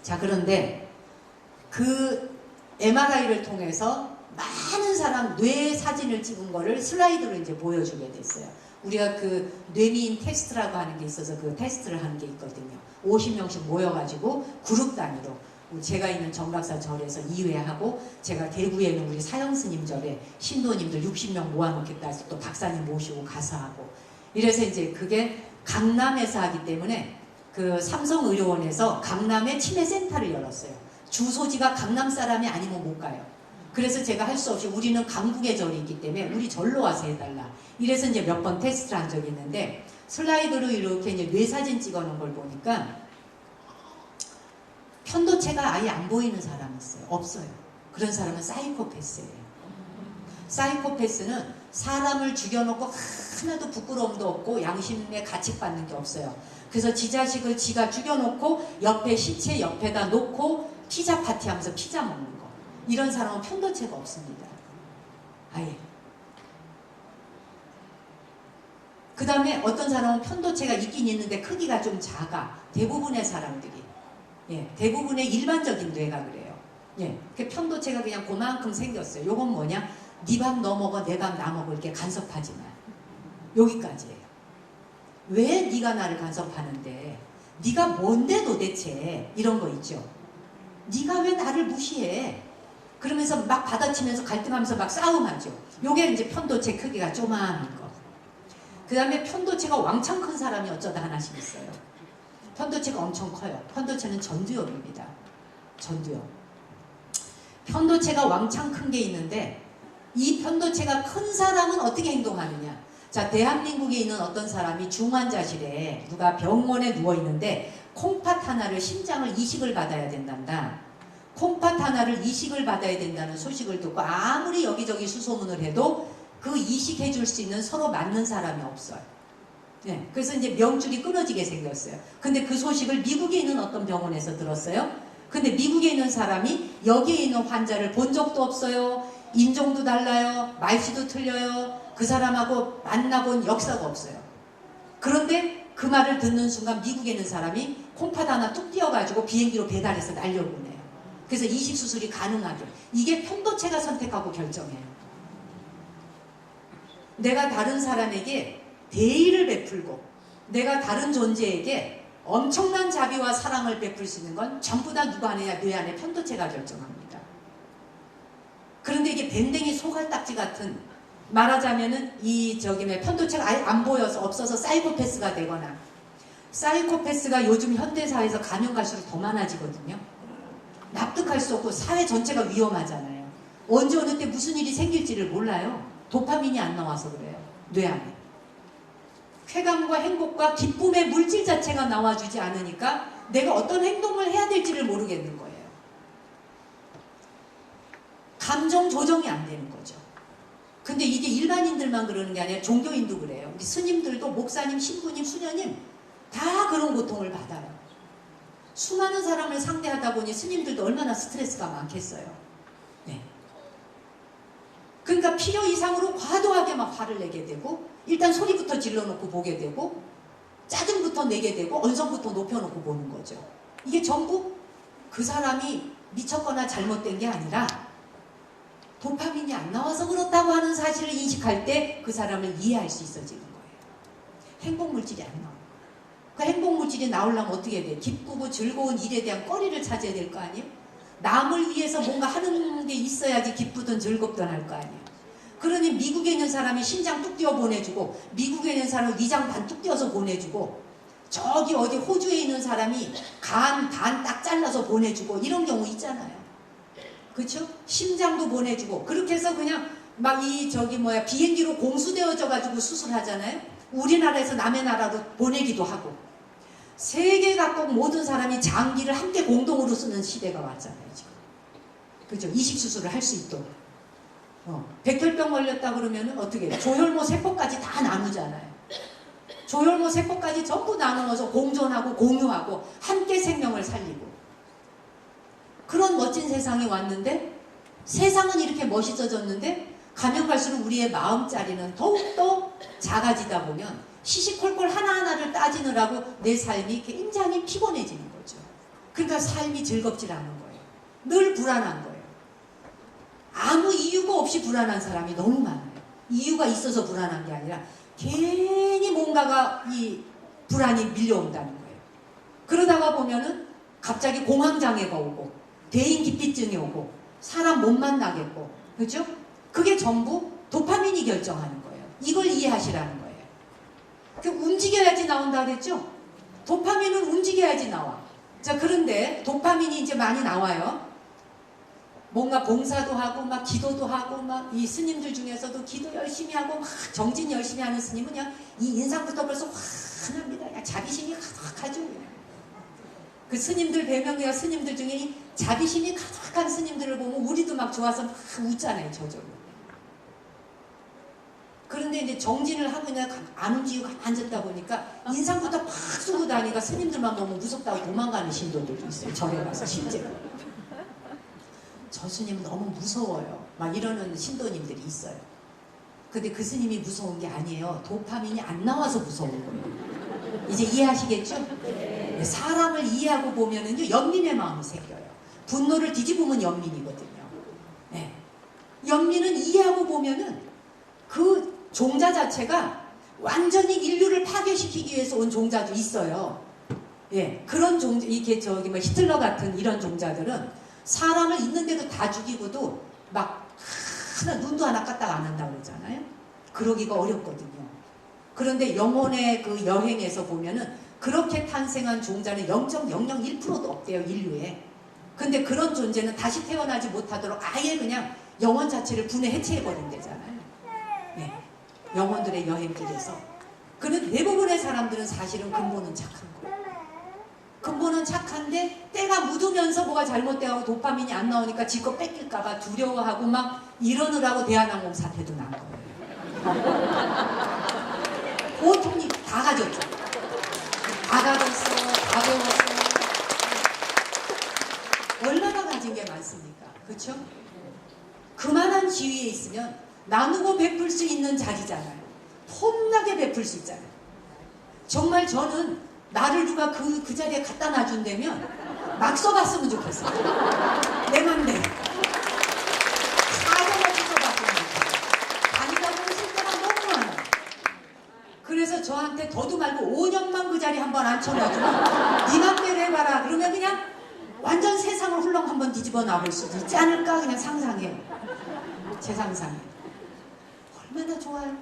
자, 그런데 그 MRI를 통해서 많은 사람 뇌 사진을 찍은 거를 슬라이드로 이제 보여주게 됐어요. 우리가 그 뇌미인 테스트라고 하는 게 있어서 그 테스트를 하는 게 있거든요. 50명씩 모여가지고 그룹 단위로 제가 있는 정각사 절에서 2회 하고, 제가 대구에 있는 우리 사형스님 절에 신도님들 60명 모아놓겠다 해서 또 박사님 모시고 가서 하고, 이래서 이제 그게 강남에서 하기 때문에 그 삼성의료원에서 강남에 치매센터를 열었어요. 주소지가 강남 사람이 아니면 못 가요. 그래서 제가 할 수 없이 우리는 강북의 절이 있기 때문에 우리 절로 와서 해달라. 이래서 이제 몇 번 테스트를 한 적이 있는데, 슬라이드로 이렇게 이제 뇌사진 찍어 놓은 걸 보니까 편도체가 아예 안 보이는 사람이 있어요. 없어요. 그런 사람은 사이코패스예요. 사이코패스는 사람을 죽여놓고 하나도 부끄러움도 없고 양심에 가책받는 게 없어요. 그래서 지 자식을 지가 죽여놓고 옆에 시체 옆에다 놓고 피자 파티하면서 피자 먹는 거. 이런 사람은 편도체가 없습니다. 아예. 그 다음에 어떤 사람은 편도체가 있긴 있는데 크기가 좀 작아. 대부분의 사람들이. 예, 대부분의 일반적인 뇌가 그래요. 예, 그 편도체가 그냥 그만큼 생겼어요. 요건 뭐냐? 네 밥 너 먹어, 내 밥 나 먹어, 이렇게 간섭하지 마. 여기까지예요. 왜 네가 나를 간섭하는데? 네가 뭔데 도대체? 이런 거 있죠. 네가 왜 나를 무시해? 그러면서 막 받아치면서 갈등하면서 막 싸움하죠. 요게 이제 편도체 크기가 조그마한 거. 그 다음에 편도체가 왕창 큰 사람이 어쩌다 하나씩 있어요. 편도체가 엄청 커요. 편도체는 전두엽입니다. 전두엽. 편도체가 왕창 큰 게 있는데, 이 편도체가 큰 사람은 어떻게 행동하느냐. 자, 대한민국에 있는 어떤 사람이 중환자실에 누가 병원에 누워있는데 콩팥 하나를, 심장을 이식을 받아야 된단다. 콩팥 하나를 이식을 받아야 된다는 소식을 듣고 아무리 여기저기 수소문을 해도 그 이식해 줄 수 있는 서로 맞는 사람이 없어요. 네, 그래서 이제 명줄이 끊어지게 생겼어요. 근데 그 소식을 미국에 있는 어떤 병원에서 들었어요. 근데 미국에 있는 사람이 여기에 있는 환자를 본 적도 없어요. 인종도 달라요. 말씨도 틀려요. 그 사람하고 만나본 역사가 없어요. 그런데 그 말을 듣는 순간 미국에 있는 사람이 콩팥 하나 뚝 띄어가지고 비행기로 배달해서 날려보내요. 그래서 이식 수술이 가능하게. 이게 편도체가 선택하고 결정해요. 내가 다른 사람에게 대의를 베풀고 내가 다른 존재에게 엄청난 자비와 사랑을 베풀 수 있는 건 전부 다 누가 하느냐? 뇌 안에 편도체가 결정합니다. 그런데 이게 밴댕이 소갈딱지 같은, 말하자면은 이 편도체가 아예 안 보여서 없어서 사이코패스가 되거나, 사이코패스가 요즘 현대사회에서 가면 갈수록 더 많아지거든요. 납득할 수 없고 사회 전체가 위험하잖아요. 언제 어느 때 무슨 일이 생길지를 몰라요. 도파민이 안 나와서 그래요. 뇌 안에. 쾌감과 행복과 기쁨의 물질 자체가 나와주지 않으니까 내가 어떤 행동을 해야 될지를 모르겠는 거예요. 감정 조정이 안 되는 거죠. 근데 이게 일반인들만 그러는 게 아니라 종교인도 그래요. 우리 스님들도 목사님, 신부님, 수녀님 다 그런 고통을 받아요. 수많은 사람을 상대하다 보니 스님들도 얼마나 스트레스가 많겠어요. 네. 그러니까 필요 이상으로 과도하게 막 화를 내게 되고, 일단 소리부터 질러놓고 보게 되고, 짜증부터 내게 되고, 언성부터 높여놓고 보는 거죠. 이게 전부 그 사람이 미쳤거나 잘못된 게 아니라 도파민이 안 나와서 그렇다고 하는 사실을 인식할 때 그 사람을 이해할 수 있어지는 거예요. 행복물질이 안 나와요. 그 행복물질이 나오려면 어떻게 돼? 기쁘고 즐거운 일에 대한 거리를 찾아야 될 거 아니에요? 남을 위해서 뭔가 하는 게 있어야지 기쁘든 즐겁든 할 거 아니에요. 그러니 미국에 있는 사람이 심장 뚝 띄어 보내주고, 미국에 있는 사람은 위장 반 뚝 띄어서 보내주고, 저기 어디 호주에 있는 사람이 간 반 딱 잘라서 보내주고, 이런 경우 있잖아요. 그렇죠? 심장도 보내주고, 그렇게 해서 그냥 막 비행기로 공수되어져 가지고 수술하잖아요. 우리나라에서 남의 나라로 보내기도 하고, 세계 각국 모든 사람이 장기를 함께 공동으로 쓰는 시대가 왔잖아요, 지금. 그죠? 이식 수술을 할 수 있도록. 백혈병 걸렸다 그러면은 어떻게 해요? 조혈모 세포까지 다 나누잖아요. 조혈모 세포까지 전부 나누어서 공존하고 공유하고 함께 생명을 살리고. 그런 멋진 세상이 왔는데, 세상은 이렇게 멋있어졌는데 가면 갈수록 우리의 마음자리는 더욱더 작아지다 보면 시시콜콜 하나하나를 따지느라고 내 삶이 굉장히 피곤해지는 거죠. 그러니까 삶이 즐겁질 않은 거예요. 늘 불안한 거예요. 아무 이유가 없이 불안한 사람이 너무 많아요. 이유가 있어서 불안한 게 아니라 괜히 뭔가가 이 불안이 밀려온다는 거예요. 그러다가 보면은 갑자기 공황장애가 오고 대인기피증이 오고 사람 못 만나겠고, 그렇죠? 그게 전부 도파민이 결정하는 거예요. 이걸 이해하시라는 거예요. 움직여야지 나온다 그랬죠? 도파민은 움직여야지 나와. 자, 그런데 도파민이 이제 많이 나와요. 뭔가 봉사도 하고 막 기도도 하고 막 이 스님들 중에서도 기도 열심히 하고 막 정진 열심히 하는 스님은 그냥 이 인상부터 벌써 환합니다. 그냥 자비심이 가득하죠. 그 스님들 배명이야 스님들 중에 이 자비심이 가득한 스님들을 보면 우리도 막 좋아서 막 웃잖아요. 저절로. 그런데 이제 정진을 하고 그냥 안 움직이고 앉았다 보니까 인상부터 팍 쏘고 다니까 스님들만 보면 무섭다고 도망가는 신도들도 있어요. 절에 가서 실제로. 저 스님은 너무 무서워요. 막 이러는 신도님들이 있어요. 근데 그 스님이 무서운 게 아니에요. 도파민이 안 나와서 무서운 거예요. 이제 이해하시겠죠? 사람을 이해하고 보면은요, 연민의 마음이 생겨요. 분노를 뒤집으면 연민이거든요. 네. 연민은 이해하고 보면은 그 종자 자체가 완전히 인류를 파괴시키기 위해서 온 종자도 있어요. 예, 그런 종자, 이게 저기 뭐 히틀러 같은 이런 종자들은 사람을 있는데도 다 죽이고도 막 하나 눈도 하나 까딱 안 한다고 그러잖아요. 그러기가 어렵거든요. 그런데 영혼의 그 여행에서 보면은 그렇게 탄생한 종자는 0.001%도 없대요, 인류에. 근데 그런 존재는 다시 태어나지 못하도록 아예 그냥 영혼 자체를 분해 해체해버린대잖아요. 네. 영혼들의 여행길에서. 그런 대부분의 사람들은 사실은 근본은 착한 거예요. 근본은 착한데 때가 묻으면서 뭐가 잘못되고 도파민이 안 나오니까 지껏 뺏길까봐 두려워하고 막 이러느라고 대한항공 사태도 난 거예요. 보통이 다 가졌죠. 다 가졌어, 다 배웠어. 얼마나 가진 게 많습니까? 그렇죠? 그만한 지위에 있으면 나누고 베풀 수 있는 자리잖아요. 폼나게 베풀 수 있잖아요. 정말 저는 나를 누가 그 자리에 갖다 놔준다면 막 써봤으면 좋겠어요. 내 맘대로. 사정없이 써봤으면 좋겠어요. 다니다 보면 쓸 때가 너무 많아요. 그래서 저한테 더도 말고 5년만 그 자리에 한번 앉혀놔주면 네 맘대로 해봐라. 그러면 그냥 완전 세상을 훌렁 한번 뒤집어 놔볼 수도 있지 않을까 그냥 상상해요. 제 상상에. 얼마나 좋아요.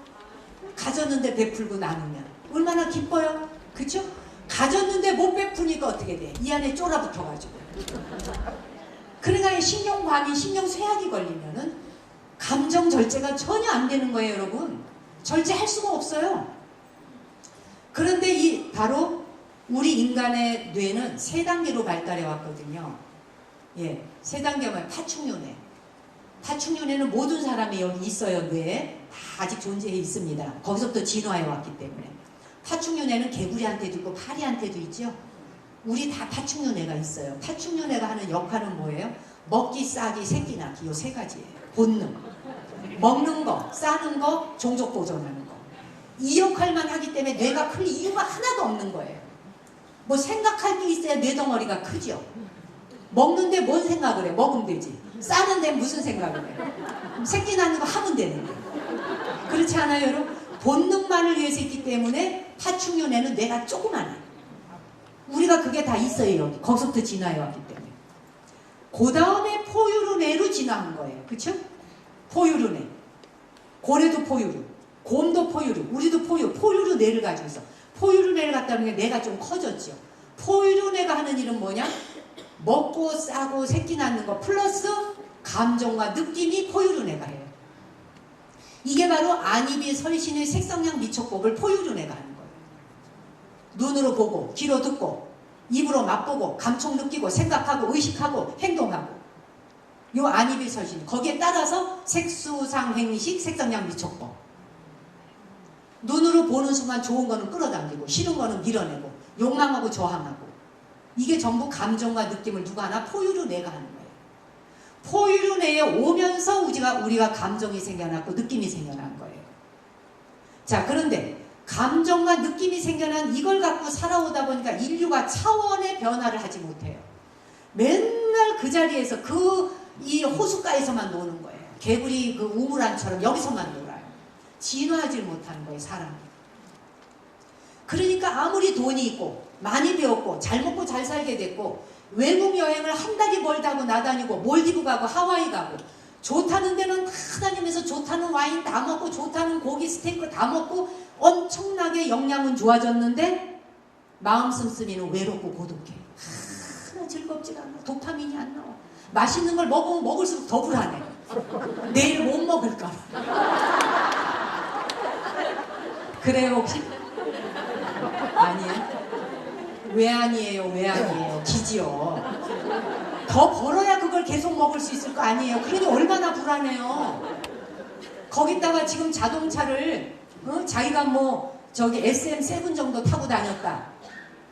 가졌는데 베풀고 나누면 얼마나 기뻐요. 그쵸? 가졌는데 못 베푸니까 어떻게 돼? 이 안에 쫄아붙어가지고. 그러니까 신경과민, 신경쇠약이 걸리면은 감정 절제가 전혀 안 되는 거예요, 여러분. 절제할 수가 없어요. 그런데 이 바로 우리 인간의 뇌는 세 단계로 발달해 왔거든요. 예, 세 단계면 파충류뇌. 파충류뇌는 모든 사람이 여기 있어요. 뇌에 다 아직 존재해 있습니다. 거기서부터 진화해 왔기 때문에. 파충류뇌는 개구리한테도 있고 파리한테도 있죠. 우리 다 파충류뇌가 있어요. 파충류뇌가 하는 역할은 뭐예요? 먹기, 싸기, 새끼 낳기 요 세 가지예요. 본능. 먹는 거, 싸는 거, 종족 보존하는 거. 이 역할만 하기 때문에 뇌가 클 이유가 하나도 없는 거예요. 뭐 생각할 게 있어야 뇌덩어리가 크죠. 먹는데 뭔 생각을 해? 먹으면 되지. 싸는데 무슨 생각을 해? 새끼 낳는 거 하면 되는데. 그렇지 않아요, 여러분? 본능만을 위해서 있기 때문에 파충류뇌는 뇌가 조그만해. 우리가 그게 다 있어요, 여기. 거기서부터 진화해 왔기 때문에. 그 다음에 포유류뇌로 진화한 거예요. 그쵸? 포유류뇌. 고래도 포유류. 곰도 포유류. 우리도 포유류뇌를 가지고 있어. 포유류뇌를 갖다 놓으면 뇌가 좀 커졌죠. 포유류뇌가 하는 일은 뭐냐? 먹고 싸고 새끼 낳는 거 플러스 감정과 느낌이 포유류뇌가 해요. 이게 바로 안이비 설신의 색성량 미촉법을 포유류뇌가 하는 거예요. 눈으로 보고 귀로 듣고 입으로 맛보고 감촉 느끼고 생각하고 의식하고 행동하고 요 안이비 설신 거기에 따라서 색수상행식 색성량 미촉법. 눈으로 보는 순간 좋은 거는 끌어당기고 싫은 거는 밀어내고 욕망하고 저항하고 이게 전부 감정과 느낌을 누가 하나 포유류뇌가 하는 거예요. 포유류뇌에 오면서 우리가 감정이 생겨났고 느낌이 생겨난 거예요. 자, 그런데 감정과 느낌이 생겨난 이걸 갖고 살아오다 보니까 인류가 차원의 변화를 하지 못해요. 맨날 그 자리에서 이 호숫가에서만 노는 거예요. 개구리 그 우물안처럼 여기서만 놀아요. 진화하지 못하는 거예요, 사람이. 그러니까 아무리 돈이 있고 많이 배웠고 잘 먹고 잘 살게 됐고 외국 여행을 한 달이 멀다고 나다니고 몰디브 가고 하와이 가고 좋다는 데는 다 다니면서 좋다는 와인 다 먹고 좋다는 고기 스테이크 다 먹고 엄청나게 영양은 좋아졌는데 마음 씀씀이는 외롭고 고독해. 하나 즐겁지가 않아. 도파민이 안 나와. 맛있는 걸 먹으면 먹을수록 더 불안해. 내일 못 먹을까. 그래요 혹시? 아니에요? 왜 아니에요? 왜 아니에요? 기지요. 더 벌어야 그걸 계속 먹을 수 있을 거 아니에요? 그러니 얼마나 불안해요. 거기다가 지금 자동차를 자기가 뭐 저기 SM7 정도 타고 다녔다.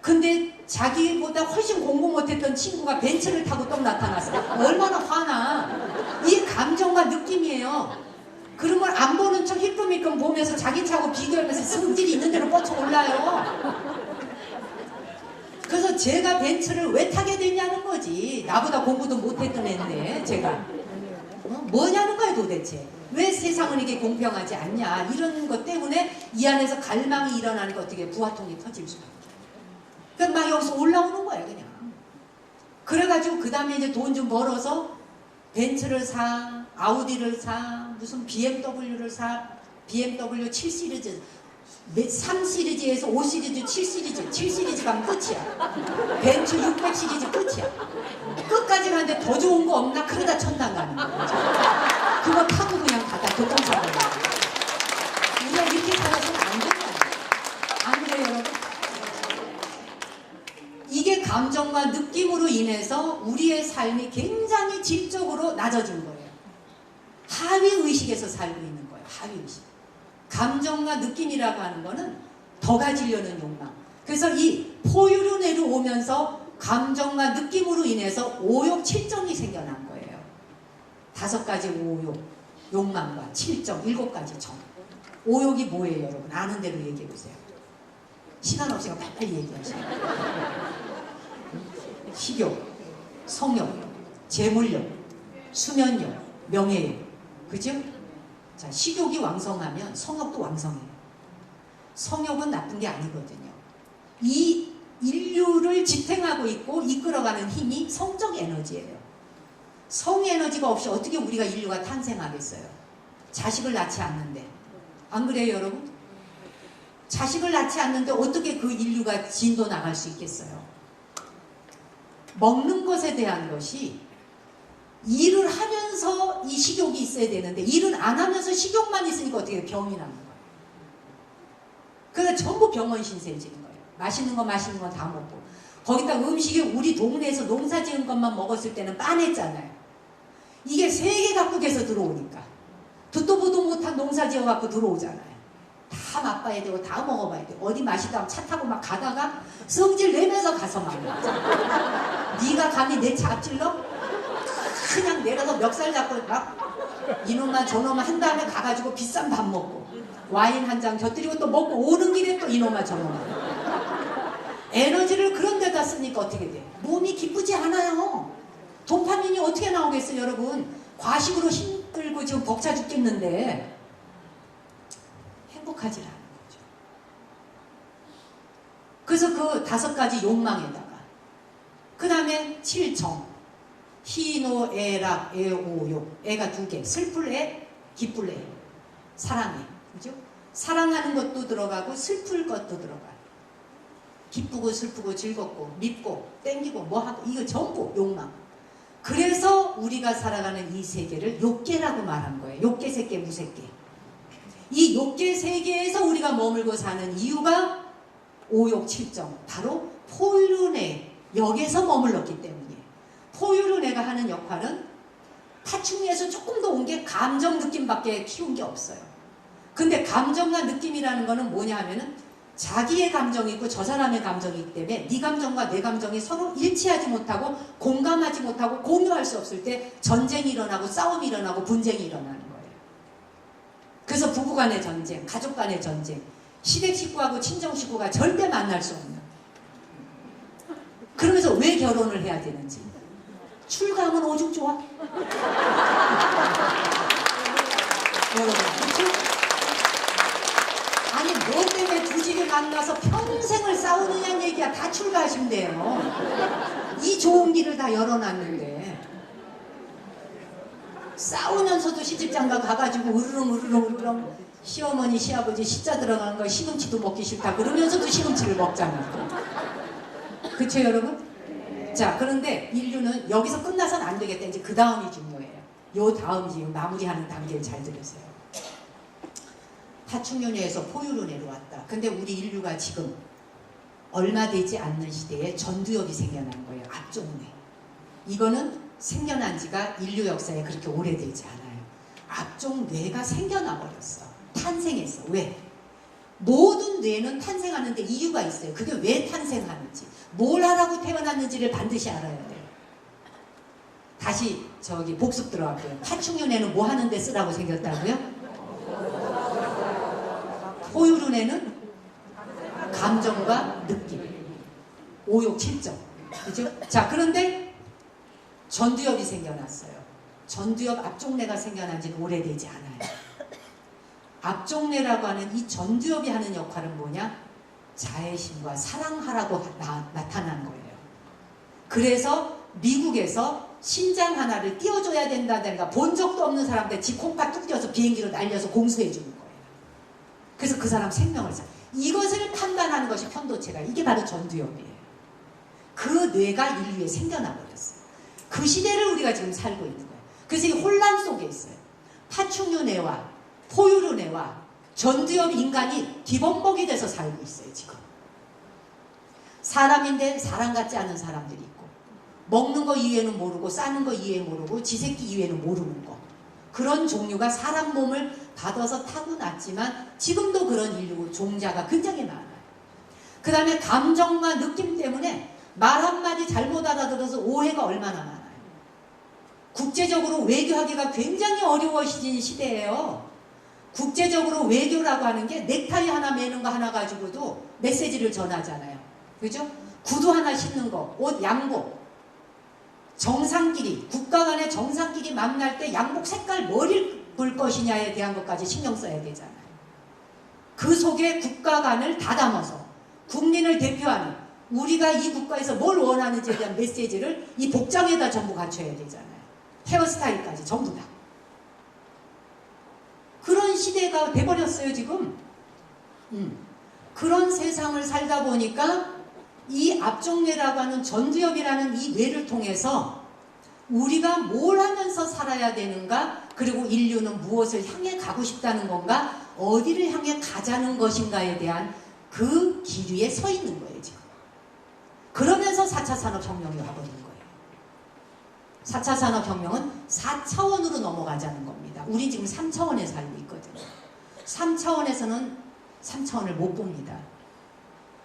근데 자기보다 훨씬 공부 못했던 친구가 벤츠를 타고 또 나타났어. 얼마나 화나. 이 감정과 느낌이에요. 그런 걸 안 보는 척 힐끔힐끔 보면서 자기 차하고 비교하면서 성질이 있는 대로 뻗쳐 올라요. 그래서 제가 벤츠를 왜 타게 됐냐는 거지. 나보다 공부도 못했던 애인데 제가 뭐냐는 거야 도대체. 왜 세상은 이게 공평하지 않냐. 이런 것 때문에 이 안에서 갈망이 일어나니까 어떻게 부화통이 터질 수가 없죠. 그러니까 막 여기서 올라오는 거예요 그냥. 그래가지고 그 다음에 이제 돈 좀 벌어서 벤츠를 사, 아우디를 사, 무슨 BMW를 사, BMW 7시리즈 3시리즈에서 5시리즈, 7시리즈, 7시리즈 가면 끝이야. 벤츠 600 시리즈 끝이야. 끝까지 가는데 더 좋은 거 없나? 그러다 천당 가는 거야. 그거 타고 그냥 가다 교통사고. 우리가 이렇게 살아서는 안 돼요. 안 그래요, 여러분? 이게 감정과 느낌으로 인해서 우리의 삶이 굉장히 질적으로 낮아진 거예요. 하위의식에서 살고 있는 거예요. 하위의식. 감정과 느낌이라고 하는 거는 더 가지려는 욕망. 그래서 이 포유륜에로 오면서 감정과 느낌으로 인해서 오욕, 칠정이 생겨난 거예요. 5가지 오욕, 욕망과 칠정, 7가지 정. 오욕이 뭐예요, 여러분? 아는 대로 얘기해 보세요. 시간 없으니까 빨리 얘기하세요. 식욕, 성욕, 재물욕, 수면욕, 명예욕. 그죠? 자, 식욕이 왕성하면 성욕도 왕성해요. 성욕은 나쁜 게 아니거든요. 이 인류를 지탱하고 있고 이끌어가는 힘이 성적 에너지예요. 성 에너지가 없이 어떻게 우리가 인류가 탄생하겠어요? 자식을 낳지 않는데. 안 그래요, 여러분? 자식을 낳지 않는데 어떻게 그 인류가 진도 나갈 수 있겠어요? 먹는 것에 대한 것이 일을 하면서 이 식욕이 있어야 되는데 일은 안 하면서 식욕만 있으니까 어떻게 병이 나는 거예요. 그래서 전부 병원 신세해지는 거예요. 맛있는 거 다 먹고. 거기다 음식이 우리 동네에서 농사 지은 것만 먹었을 때는 빤했잖아요. 이게 세계 각국에서 들어오니까 듣도 보도 못한 농사 지어갖고 들어오잖아요. 다 맛봐야 되고 다 먹어봐야 되고 어디 맛있다 차 타고 막 가다가 성질 내면서 가서 막 먹자. 네가 감히 내 차 앞질러? 그냥 내려서 멱살 잡고 막 이놈만 저놈만 한 다음에 가가지고 비싼 밥 먹고 와인 한 잔 곁들이고 또 먹고 오는 길에 또 이놈만 저놈만 에너지를 그런 데다 쓰니까 어떻게 돼? 몸이 기쁘지 않아요. 도파민이 어떻게 나오겠어요, 여러분? 과식으로 힘들고 지금 벅차 죽겠는데 행복하지 않은 거죠. 그래서 그 5가지 욕망에다가 그 다음에 7정 희노, 애락, 애오욕. 애가 2개. 슬플 애, 기쁠 애. 사랑해. 그죠? 사랑하는 것도 들어가고 슬플 것도 들어가요. 기쁘고 슬프고 즐겁고 밉고 땡기고 뭐하고 이거 전부 욕망. 그래서 우리가 살아가는 이 세계를 욕계라고 말한 거예요. 욕계, 색계, 무색계. 이 욕계 세계에서 우리가 머물고 사는 이유가 오욕, 칠정. 바로 포유륜의 역에서 머물렀기 때문이에요. 포유륜애가 하는 역할은 파충류에서 조금 더 온 게 감정 느낌밖에 키운 게 없어요. 근데 감정과 느낌이라는 거는 뭐냐 하면은 자기의 감정이 있고 저 사람의 감정이 있기 때문에 네 감정과 내 감정이 서로 일치하지 못하고 공감하지 못하고 공유할 수 없을 때 전쟁이 일어나고 싸움이 일어나고 분쟁이 일어나는 거예요. 그래서 부부간의 전쟁, 가족간의 전쟁, 시댁 식구하고 친정 식구가 절대 만날 수 없는. 그러면서 왜 결혼을 해야 되는지 출가하면 오죽 좋아. 여러분, 그렇죠? 아니 뭐 때문에 두 집이 만나서 평생을 싸우느냐는 얘기야. 다 출가하시면 돼요. 이 좋은 길을 다 열어놨는데 싸우면서도 시집장가 가가지고 으르렁 시어머니 시아버지 시자 들어가는 거 시금치도 먹기 싫다 그러면서도 시금치를 먹잖아. 그쵸 여러분? 자, 그런데 인류는 여기서 끝나서는 안 되겠다. 이제 그 다음이 중요해요. 요 다음 지금 마무리하는 단계를 잘 들으세요. 파충류내에서 포유류내로 왔다. 근데 우리 인류가 지금 얼마 되지 않는 시대에 전두엽이 생겨난 거예요. 앞쪽뇌. 이거는 생겨난 지가 인류 역사에 그렇게 오래되지 않아요. 앞쪽 뇌가 생겨나 버렸어. 탄생했어. 왜? 모든 뇌는 탄생하는데 이유가 있어요. 그게 왜 탄생하는지, 뭘 하라고 태어났는지를 반드시 알아야 돼요. 다시 저기 복습 들어갈게요. 파충류 뇌는 뭐 하는데 쓰라고 생겼다고요? 포유류 뇌는 감정과 느낌, 오욕, 칠정. 그죠? 자, 그런데 전두엽이 생겨났어요. 전두엽 앞쪽뇌가 생겨난 지는 오래되지 않아요. 앞쪽뇌라고 하는 이 전두엽이 하는 역할은 뭐냐? 자애심과 사랑하라고 나타난 거예요. 그래서 미국에서 심장 하나를 띄워줘야 된다든가 본 적도 없는 사람한테 지 콩팥 뚝 띄워서 비행기로 날려서 공수해 주는 거예요. 그래서 그 사람 생명을 살. 이것을 판단하는 것이 편도체가, 이게 바로 전두엽이에요. 그 뇌가 인류에 생겨나 버렸어요. 그 시대를 우리가 지금 살고 있는 거예요. 그래서 이 혼란 속에 있어요. 파충류 뇌와 포유류 뇌와 전두엽 인간이 뒤범벅이 돼서 살고 있어요. 지금 사람인데 사람 같지 않은 사람들이 있고, 먹는 거 이외에는 모르고 싸는 거 이외에 모르고 지새끼 이외에는 모르는 거, 그런 종류가 사람 몸을 받아서 타고났지만 지금도 그런 인류 종자가 굉장히 많아요. 그 다음에 감정과 느낌 때문에 말 한마디 잘못 알아들어서 오해가 얼마나 많아요. 국제적으로 외교하기가 굉장히 어려워진 시대예요. 국제적으로 외교라고 하는 게 넥타이 하나 매는 거 하나 가지고도 메시지를 전하잖아요. 그죠? 구두 하나 신는 거, 옷, 양복, 정상끼리, 국가 간의 정상끼리 만날 때 양복 색깔 뭘 입을 것이냐에 대한 것까지 신경 써야 되잖아요. 그 속에 국가 간을 다 담아서 국민을 대표하는, 우리가 이 국가에서 뭘 원하는지에 대한 메시지를 이 복장에다 전부 갖춰야 되잖아요. 헤어스타일까지 전부 다. 그런 시대가 돼버렸어요 지금. 그런 세상을 살다 보니까 이 앞쪽뇌라고 하는 전두엽이라는 이 뇌를 통해서 우리가 뭘 하면서 살아야 되는가, 그리고 인류는 무엇을 향해 가고 싶다는 건가, 어디를 향해 가자는 것인가에 대한 그 기류에 서 있는 거예요 지금. 그러면서 4차 산업혁명이 와버린 거예요. 4차 산업혁명은 4차원으로 넘어가자는 겁니다. 우리 지금 3차원에 살고 있거든요. 3차원에서는 3차원을 못 봅니다.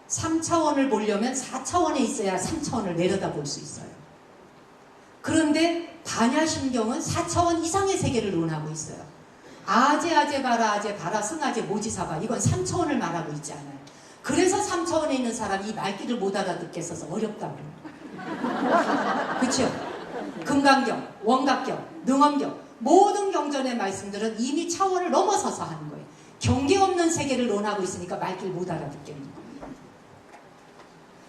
3차원을 보려면 4차원에 있어야 3차원을 내려다볼 수 있어요. 그런데 반야심경은 4차원 이상의 세계를 논하고 있어요. 아제 바라 승아제 모지사바, 이건 3차원을 말하고 있지 않아요. 그래서 3차원에 있는 사람이 이 말귀를 못 알아듣겠어서 어렵다고. 그렇죠? 금강경, 원각경, 능엄경, 모든 경전의 말씀들은 이미 차원을 넘어서서 하는 거예요. 경계 없는 세계를 논하고 있으니까 말귀를 못 알아듣겠는 거예요.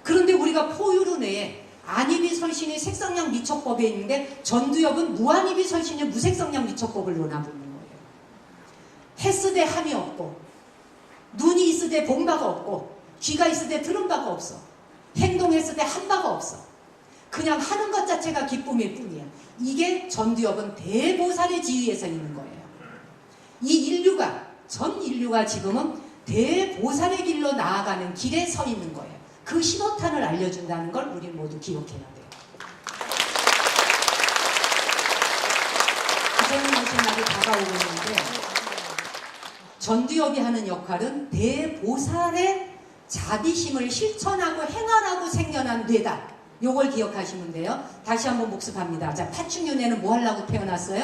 그런데 우리가 포유류 내에 안입이 설신이 색성량 미척법에 있는데 전두엽은 무안입이 설신이 무색성량 미척법을 논하고 있는 거예요. 했으되 함이 없고, 눈이 있으되 본 바가 없고, 귀가 있으되 들은 바가 없어, 행동했을 때 한 바가 없어, 그냥 하는 것 자체가 기쁨일 뿐이야. 이게 전두엽은 대보살의 지위에서 있는 거예요. 이 인류가, 전 인류가 지금은 대보살의 길로 나아가는 길에 서 있는 거예요. 그 신호탄을 알려준다는 걸 우리 모두 기억해야 돼요. 기생님 오신 날이 다가오고 있는데, 전두엽이 하는 역할은 대보살의 자비심을 실천하고 행하라고 생겨난 뇌다. 요걸 기억하시면 돼요. 다시 한번 복습합니다. 자, 파충류뇌는 뭐 하려고 태어났어요?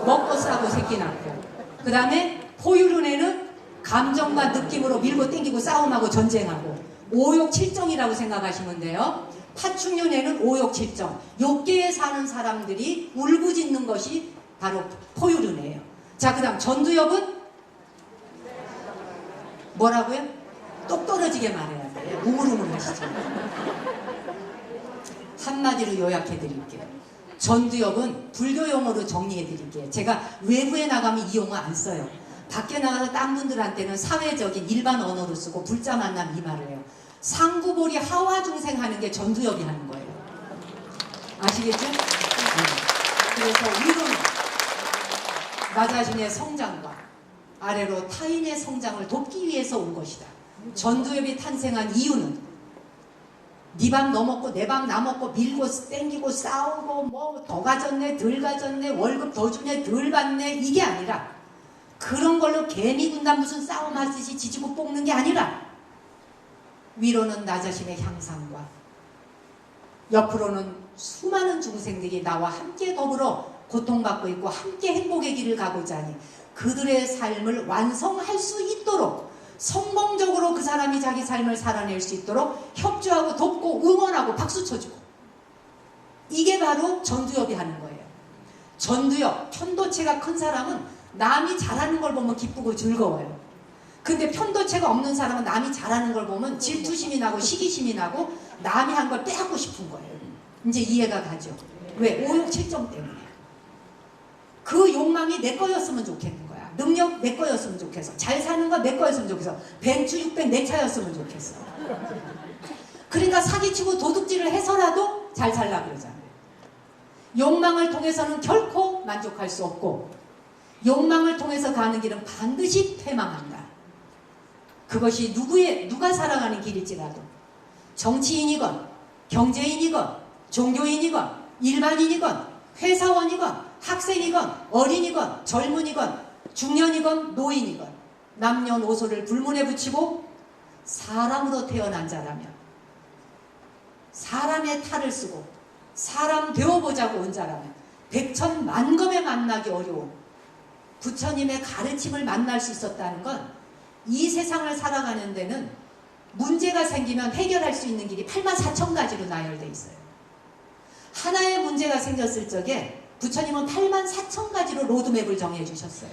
먹고 싸고 새끼 낳고. 그 다음에 포유류뇌는 감정과 느낌으로 밀고 땡기고 싸움하고 전쟁하고, 오욕 칠정이라고 생각하시면 돼요. 파충류내는 오욕칠정, 욕계에 사는 사람들이 울부짖는 것이 바로 포유류네요. 자, 그 다음 전두엽은 뭐라고요? 똑 떨어지게 말해야 돼요. 우물우물 하시죠. 한마디로 요약해 드릴게요. 전두엽은 불교 용어로 정리해 드릴게요. 제가 외부에 나가면 이 용어 안 써요. 밖에 나가서 딴 분들한테는 사회적인 일반 언어로 쓰고 불자 만남 이 말을 해요. 상구보리 하와 중생하는 게 전두엽이 하는 거예요. 아시겠죠? 네. 그래서 위로는 나 자신의 성장과 아래로 타인의 성장을 돕기 위해서 온 것이다. 전두엽이 탄생한 이유는 네 밥 너 먹고 내 밥 나 먹고 밀고 땡기고 싸우고 뭐 더 가졌네 덜 가졌네 월급 더 주네 덜 받네 이게 아니라 그런 걸로 개미 군단 무슨 싸움 하듯이 지지고 볶는 게 아니라 위로는 나 자신의 향상과 옆으로는 수많은 중생들이 나와 함께 더불어 고통받고 있고 함께 행복의 길을 가고자 하니 그들의 삶을 완성할 수 있도록 성공적으로 그 사람이 자기 삶을 살아낼 수 있도록 협조하고 돕고 응원하고 박수 쳐주고 이게 바로 전두엽이 하는 거예요. 전두엽, 편도체가 큰 사람은 남이 잘하는 걸 보면 기쁘고 즐거워요. 근데 편도체가 없는 사람은 남이 잘하는 걸 보면 질투심이 나고 시기심이 나고 남이 한 걸 빼앗고 싶은 거예요. 이제 이해가 가죠. 왜? 오욕칠정 때문에. 그 욕망이 내 거였으면 좋겠는 거야. 능력 내 거였으면 좋겠어. 잘 사는 거 내 거였으면 좋겠어. 벤츠 600 내 차였으면 좋겠어. 그러니까 사기치고 도둑질을 해서라도 잘 살라 그러잖아요. 욕망을 통해서는 결코 만족할 수 없고 욕망을 통해서 가는 길은 반드시 패망한다. 그것이 누가 살아가는 길일지라도 정치인이건 경제인이건 종교인이건 일반인이건 회사원이건 학생이건 어린이건 젊은이건 중년이건 노인이건 남녀노소를 불문에 붙이고 사람으로 태어난 자라면 사람의 탈을 쓰고 사람 되어보자고 온 자라면 백천만검에 만나기 어려운 부처님의 가르침을 만날 수 있었다는 건 이 세상을 살아가는 데는 문제가 생기면 해결할 수 있는 길이 84,000가지로 나열되어 있어요. 하나의 문제가 생겼을 적에 부처님은 84,000가지로 로드맵을 정해주셨어요.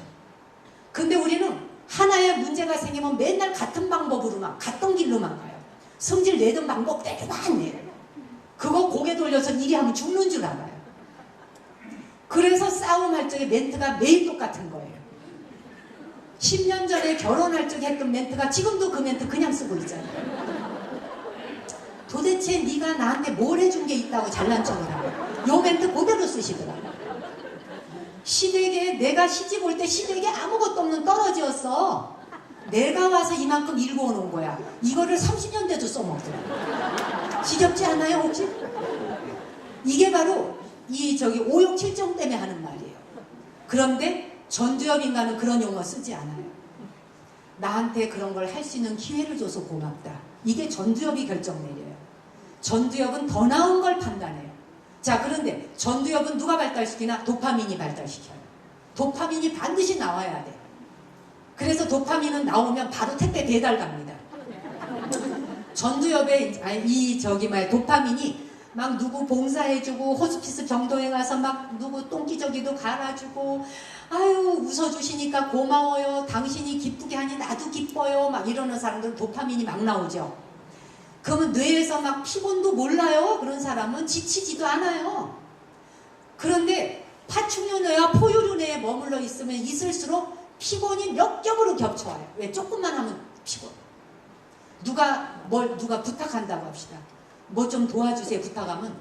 근데 우리는 하나의 문제가 생기면 맨날 같은 방법으로만 갔던 길로만 가요. 성질 내던 방법대로만 내요. 그거 고개 돌려서 일이 하면 죽는 줄 알아요. 그래서 싸움할 적에 멘트가 매일 똑같은 거예요. 10년 전에 결혼할 적에 했던 멘트가 지금도 그 멘트 그냥 쓰고 있잖아요. 도대체 네가 나한테 뭘 해준 게 있다고 잘난 척을 하고 요 멘트 그대로 쓰시더라고요. 시댁에 내가 시집 올 때 시댁에 아무것도 없는 떨어지였어. 내가 와서 이만큼 일궈 놓은 거야. 이거를 30년 돼도 써먹더라고요. 지겹지 않아요 혹시? 이게 바로 오욕칠정 때문에 하는 말이에요. 그런데 전두엽 인간은 그런 용어 쓰지 않아요. 나한테 그런 걸 할 수 있는 기회를 줘서 고맙다. 이게 전두엽이 결정 내려요. 전두엽은 더 나은 걸 판단해요. 자, 그런데 전두엽은 누가 발달시키나? 도파민이 발달시켜요. 도파민이 반드시 나와야 돼. 그래서 도파민은 나오면 바로 택배 배달 갑니다. 전두엽에 도파민이 막 누구 봉사해주고 호스피스 병동에 가서 막 누구 똥기저귀도 갈아주고 아유 웃어주시니까 고마워요. 당신이 기쁘게 하니 나도 기뻐요. 막 이러는 사람들은 도파민이 막 나오죠. 그러면 뇌에서 막 피곤도 몰라요. 그런 사람은 지치지도 않아요. 그런데 파충류뇌와 포유류뇌에 머물러 있으면 있을수록 피곤이 몇 겹으로 겹쳐와요. 왜? 조금만 하면 피곤. 누가 부탁한다고 합시다. 뭐 좀 도와주세요 부탁하면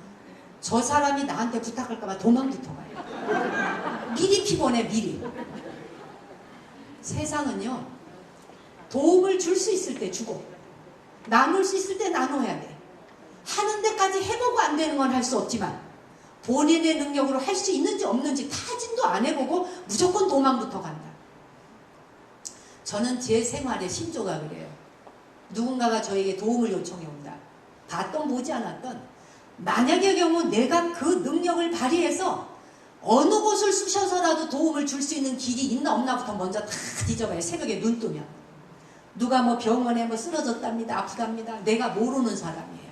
저 사람이 나한테 부탁할까봐 도망부터 가요. 미리 피곤해 미리. 세상은요 도움을 줄 수 있을 때 주고 나눌 수 있을 때 나눠야 돼. 하는 데까지 해보고 안 되는 건 할 수 없지만 본인의 능력으로 할 수 있는지 없는지 타진도 안 해보고 무조건 도망부터 간다. 저는 제 생활의 신조가 그래요. 누군가가 저에게 도움을 요청해 온다. 봤던 보지 않았던 만약의 경우 내가 그 능력을 발휘해서 어느 곳을 쑤셔서라도 도움을 줄 수 있는 길이 있나 없나부터 먼저 다 뒤져봐요. 새벽에 눈 뜨면 누가 뭐 병원에 뭐 쓰러졌답니다 아프답니다. 내가 모르는 사람이에요.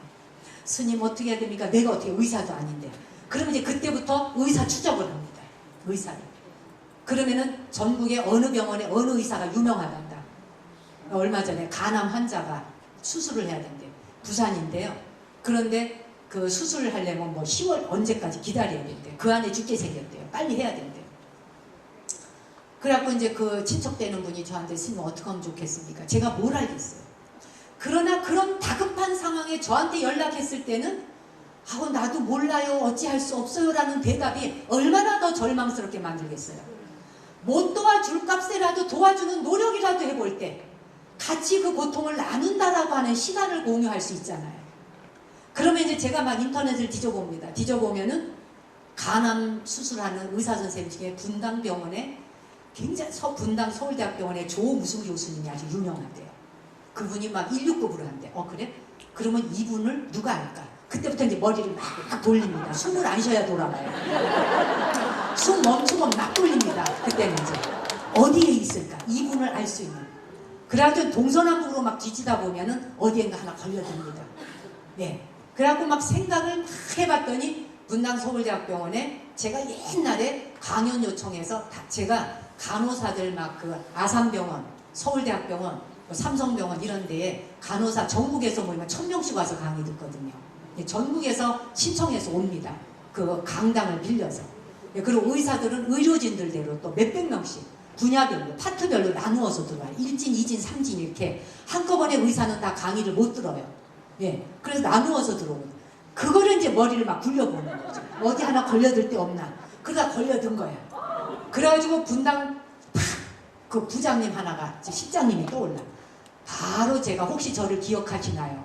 스님 어떻게 해야 됩니까? 내가 어떻게 의사도 아닌데. 그러면 이제 그때부터 의사 추적을 합니다. 의사를. 그러면은 전국의 어느 병원에 어느 의사가 유명하단다. 얼마 전에 간암 환자가 수술을 해야 된대. 부산인데요. 그런데 그 수술을 하려면 뭐 10월 언제까지 기다려야 된대. 그 안에 죽게 생겼대요. 빨리 해야 된대. 그래갖고 이제 그 친척되는 분이 저한테 스님 어떻게 하면 좋겠습니까? 제가 뭘 알겠어요. 그러나 그런 다급한 상황에 저한테 연락했을 때는 아우 나도 몰라요. 어찌할 수 없어요. 라는 대답이 얼마나 더 절망스럽게 만들겠어요. 못 도와줄 값에라도 도와주는 노력이라도 해볼 때 같이 그 고통을 나눈다라고 하는 시간을 공유할 수 있잖아요. 그러면 이제 제가 막 인터넷을 뒤져봅니다. 뒤져보면은 간암 수술하는 의사 선생님 중에 분당병원에 굉장히 분당 서울대학병원의 조무승 교수님이 아주 유명한데요. 그분이 막 119급으로 한대. 그래? 그러면 이분을 누가 알까? 그때부터 이제 머리를 막 돌립니다. 숨을 안 쉬어야 돌아가요. 숨 멈추고 막 돌립니다. 그때는 이제 어디에 있을까? 이분을 알 수 있는. 그래가지고 동서남북으로 막 뒤지다 보면은 어디엔가 하나 걸려듭니다. 네. 그래갖고 막 생각을 막 해봤더니 분당 서울대학병원에 제가 옛날에 강연 요청해서 제가 간호사들 막 그 아산병원, 서울대학병원, 삼성병원 이런 데에 간호사 전국에서 모이면 1000명씩 와서 강의 듣거든요. 전국에서 신청해서 옵니다. 그 강당을 빌려서. 그리고 의사들은 의료진들대로 또 몇백 명씩 분야별로 파트별로 나누어서 들어와요. 1진, 2진, 3진 이렇게 한꺼번에 의사는 다 강의를 못 들어요. 예, 그래서 나누어서 들어오거든요. 그거를 이제 머리를 막 굴려보는 거죠. 어디 하나 걸려들 데 없나. 그러다 걸려든 거야. 그래가지고 분당 그 부장님 하나가 실장님이 떠올라. 바로 제가 혹시 저를 기억하시나요?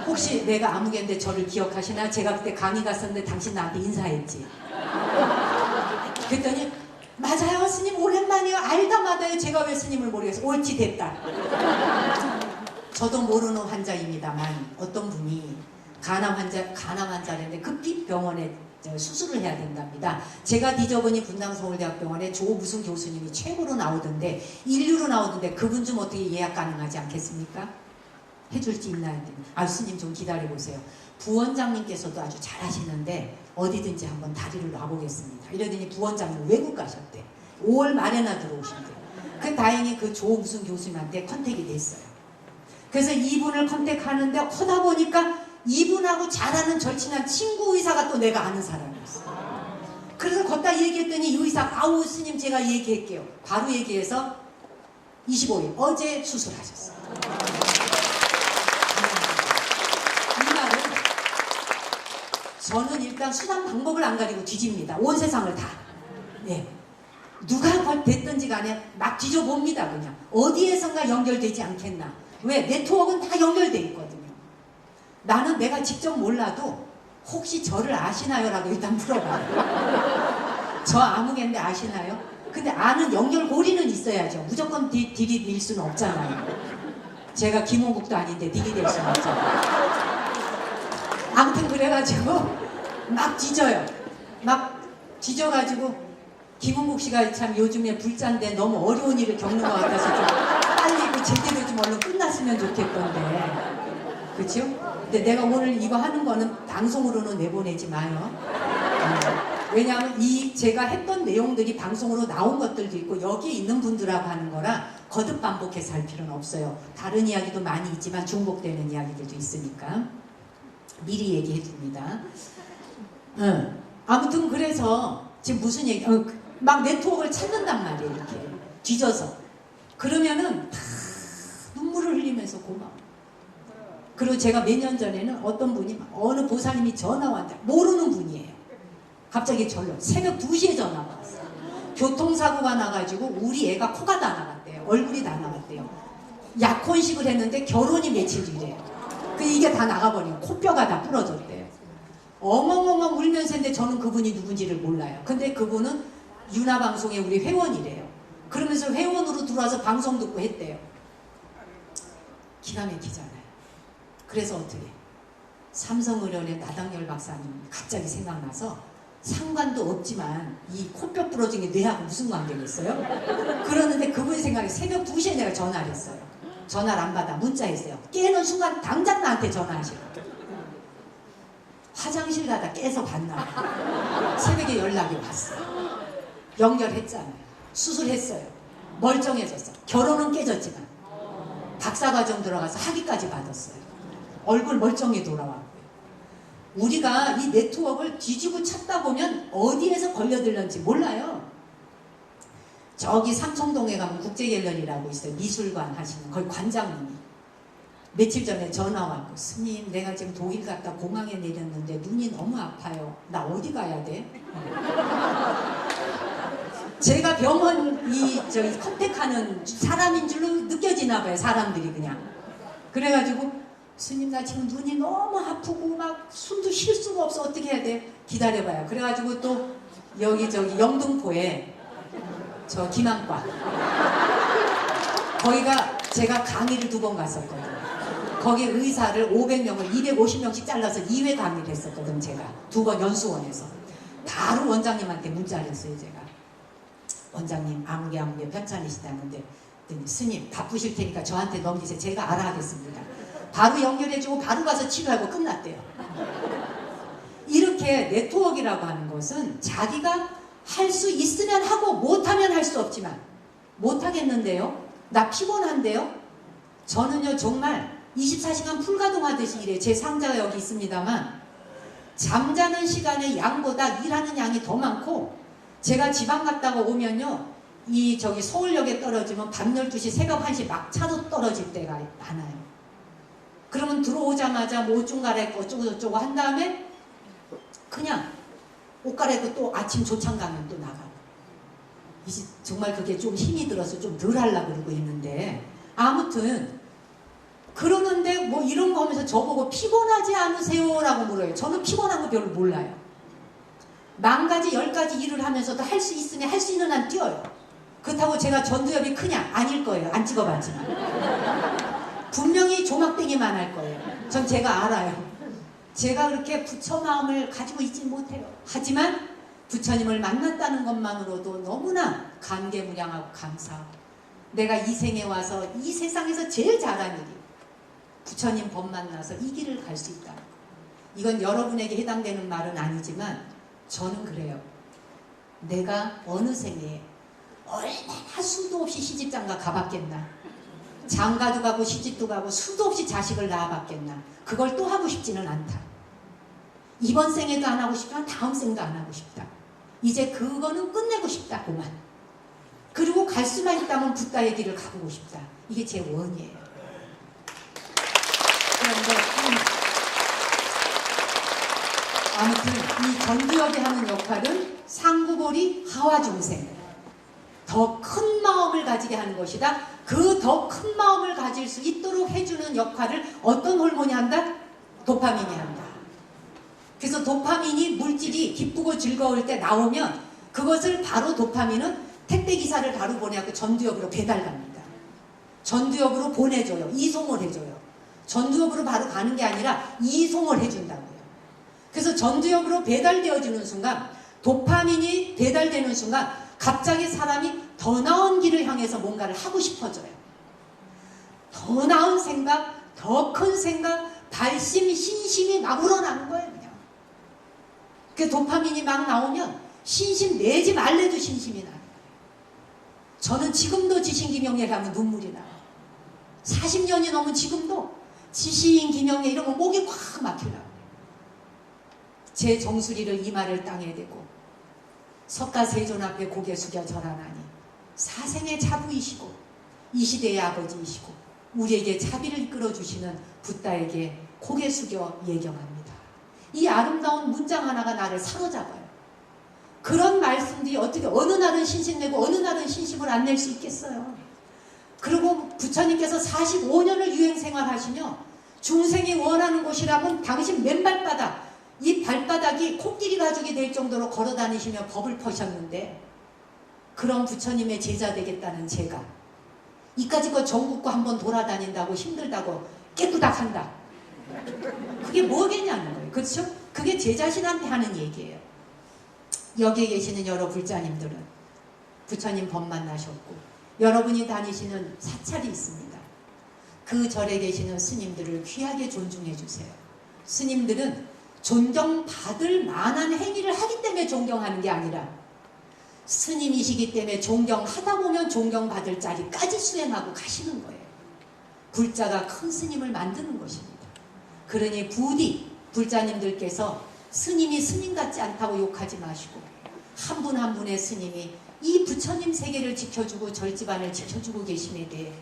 혹시 내가 아무개인데 저를 기억하시나? 제가 그때 강의 갔었는데 당신 나한테 인사했지. 그랬더니 맞아요 스님 오랜만이에요. 알다마다요. 제가 왜 스님을 모르겠어요. 옳지 됐다. 저도 모르는 환자입니다만 어떤 분이 간암 환자인데 급히 병원에 수술을 해야 된답니다. 제가 뒤져보니 분당 서울대학병원에 조무승 교수님이 최고로 나오던데 인류로 나오던데 그분 좀 어떻게 예약 가능하지 않겠습니까? 해줄지 있나요? 스님 좀 기다려보세요. 부원장님께서도 아주 잘하시는데 어디든지 한번 다리를 놔보겠습니다. 이러더니 부원장님 외국 가셨대. 5월 말에나 들어오신대. 그 다행히 그 조무승 교수님한테 컨택이 됐어요. 그래서 이분을 컨택하는데 하다 보니까 이분하고 잘하는 절친한 친구 의사가 또 내가 아는 사람이었어요. 그래서 걷다 얘기했더니 이 의사 아우 스님 제가 얘기할게요. 바로 얘기해서 25일 어제 수술하셨어요. 이 말은 저는 일단 수단 방법을 안 가리고 뒤집니다. 온 세상을 다. 네. 누가 됐든지 간에 막 뒤져봅니다. 그냥 어디에선가 연결되지 않겠나. 왜? 네트워크는 다 연결돼 있거든요. 나는 내가 직접 몰라도 혹시 저를 아시나요? 라고 일단 물어봐요. 저 아무개인데 아시나요? 근데 아는 연결고리는 있어야죠. 무조건 딜이 수는 없잖아요. 제가 김홍국도 아닌데 딜이 될 수는 없잖아요. 아무튼 그래가지고 막 뒤져요. 막 뒤져가지고 김홍국 씨가 참 요즘에 불자인데 너무 어려운 일을 겪는 것 같아서 좀 빨리 그 제대로 좀 얼른 끝났으면 좋겠던데. 그렇죠? 근데 내가 오늘 이거 하는 거는 방송으로는 내보내지 마요. 왜냐하면 제가 했던 내용들이 방송으로 나온 것들도 있고 여기에 있는 분들하고 하는 거라 거듭 반복해서 할 필요는 없어요. 다른 이야기도 많이 있지만 중복되는 이야기들도 있으니까 미리 얘기해 줍니다. 아무튼 그래서 지금 무슨 얘기 막 네트워크를 찾는단 말이에요. 이렇게 뒤져서 그러면은 다 눈물을 흘리면서 고마워. 그리고 제가 몇 년 전에는 어떤 분이 어느 보살님이 전화 왔는데 모르는 분이에요. 갑자기 절로 새벽 2시에 전화가 왔어요. 교통사고가 나가지고 우리 애가 코가 다 나갔대요. 얼굴이 다 나갔대요. 약혼식을 했는데 결혼이 며칠 뒤래요. 이게 다 나가버리고 코뼈가 다 부러졌대요. 엉엉엉엉 울면서 했는데 저는 그분이 누군지를 몰라요. 근데 그분은 윤화방송의 우리 회원이래요. 그러면서 회원으로 들어와서 방송 듣고 했대요. 기가 막히잖아요. 그래서 어떻게 삼성의료원의 나당열 박사님 갑자기 생각나서 상관도 없지만 이 코뼈 부러진 게 뇌하고 무슨 관계겠어요? 그러는데 그분이 생각해 새벽 2시에 내가 전화를 했어요. 전화를 안 받아. 문자했어요. 깨는 순간 당장 나한테 전화하시라고. 화장실 가다 깨서 봤나 봐. 새벽에 연락이 왔어. 연결했잖아요. 수술했어요. 멀쩡해졌어. 결혼은 깨졌지만 박사과정 들어가서 학위까지 받았어요. 얼굴 멀쩡히 돌아왔고요. 우리가 이 네트워크를 뒤지고 찾다 보면 어디에서 걸려들는지 몰라요. 저기 삼청동에 가면 국제갤러리라고 있어요. 미술관 하시는 거기 관장님이 며칠 전에 전화 왔고, 스님 내가 지금 독일 갔다 공항에 내렸는데 눈이 너무 아파요. 나 어디 가야 돼? 제가 병원 저기 컨택하는 사람인 줄로 느껴지나 봐요. 사람들이 그냥. 그래가지고 스님 나 지금 눈이 너무 아프고 막 숨도 쉴 수가 없어. 어떻게 해야 돼? 기다려봐요. 그래가지고 또 여기 저기 영등포에 저 기망과 거기가 제가 강의를 2번 갔었거든요. 거기 의사를 500명을 250명씩 잘라서 2회 강의를 했었거든. 제가 2번 연수원에서 바로 원장님한테 문자를 했어요. 제가 원장님 아무개 편찮으시다는데 스님 바쁘실 테니까 저한테 넘기세요. 제가 알아 하겠습니다. 바로 연결해주고 바로 가서 치료하고 끝났대요. 이렇게 네트워크라고 하는 것은 자기가 할 수 있으면 하고 못하면 할 수 없지만 못하겠는데요? 나 피곤한데요? 저는요 정말 24시간 풀가동하듯이 일해요. 제 상자가 여기 있습니다만 잠자는 시간의 양보다 일하는 양이 더 많고, 제가 지방 갔다가 오면요 이 저기 서울역에 떨어지면 밤 12시 새벽 1시 막차도 떨어질 때가 많아요. 그러면 들어오자마자 뭐 옷 좀 갈아입고 어쩌고저쩌고 한 다음에 그냥 옷 갈아입고 또 아침 조창 가면 또 나가고. 이제 정말 그게 좀 힘이 들어서 좀 덜 하려고 그러고 있는데, 아무튼 그러는데 뭐 이런 거 하면서 저보고 피곤하지 않으세요? 라고 물어요. 저는 피곤한 거 별로 몰라요. 10가지 10가지 일을 하면서도 할 수 있으면 할 수 있는 한 뛰어요. 그렇다고 제가 전두엽이 크냐? 아닐 거예요. 안 찍어봤지만 분명히 조막뱅이만 할 거예요. 전 제가 알아요. 제가 그렇게 부처 마음을 가지고 있지 못해요. 하지만 부처님을 만났다는 것만으로도 너무나 감개무량하고 감사하고, 내가 이 생에 와서 이 세상에서 제일 잘한 일이 부처님 법 만나서 이 길을 갈 수 있다. 이건 여러분에게 해당되는 말은 아니지만 저는 그래요. 내가 어느 생에 얼마나 수도 없이 시집장가 가봤겠나. 장가도 가고 시집도 가고 수도 없이 자식을 낳아봤겠나. 그걸 또 하고 싶지는 않다. 이번 생에도 안 하고 싶지만 다음 생도 안 하고 싶다. 이제 그거는 끝내고 싶다. 그만. 그리고 갈 수만 있다면 붓다의 길을 가보고 싶다. 이게 제 원이에요. 그런데 아무튼 이 전두엽이 하는 역할은 상구보리 하와중생, 더 큰 마음을 가지게 하는 것이다. 그 더 큰 마음을 가질 수 있도록 해주는 역할을 어떤 호르몬이 한다? 도파민이 한다. 그래서 도파민이 물질이 기쁘고 즐거울 때 나오면 그것을 바로 도파민은 택배기사를 바로 보내갖고 전두엽으로 배달갑니다. 전두엽으로 보내줘요. 이송을 해줘요. 전두엽으로 바로 가는 게 아니라 이송을 해준다고요. 그래서 전두엽으로 배달되어지는 순간, 도파민이 배달되는 순간 갑자기 사람이 더 나은 길을 향해서 뭔가를 하고 싶어져요. 더 나은 생각, 더 큰 생각, 발심, 신심이 막 우러나는 거예요. 그냥. 그 도파민이 막 나오면 신심 내지 말래도 신심이 나요. 저는 지금도 지신기명예를 하면 눈물이 나요. 40년이 넘은 지금도 지신기명예 이러면 목이 콱 막히려고. 제 정수리를 이마를 땅에 대고 석가세존 앞에 고개 숙여 절하나니 사생의 자부이시고 이 시대의 아버지이시고 우리에게 자비를 이끌어주시는 붓다에게 고개 숙여 예경합니다. 이 아름다운 문장 하나가 나를 사로잡아요. 그런 말씀들이 어떻게 어느 날은 신심내고 어느 날은 신심을 안 낼 수 있겠어요. 그리고 부처님께서 45년을 유행생활 하시며 중생이 원하는 곳이라면 당신 맨발바닥, 이 발바닥이 코끼리 가죽이 될 정도로 걸어 다니시며 법을 퍼셨는데, 그런 부처님의 제자 되겠다는 제가 이까짓 전국구 한번 돌아다닌다고 힘들다고 깨꾸닥한다. 그게 뭐겠냐는 거예요. 그렇죠? 그게 제 자신한테 하는 얘기예요. 여기에 계시는 여러 불자님들은 부처님 법 만나셨고 여러분이 다니시는 사찰이 있습니다. 그 절에 계시는 스님들을 귀하게 존중해 주세요. 스님들은 존경받을 만한 행위를 하기 때문에 존경하는 게 아니라 스님이시기 때문에 존경하다 보면 존경받을 자리까지 수행하고 가시는 거예요. 불자가 큰 스님을 만드는 것입니다. 그러니 부디 불자님들께서 스님이 스님 같지 않다고 욕하지 마시고 한 분 한 분의 스님이 이 부처님 세계를 지켜주고 절집안을 지켜주고 계심에 대해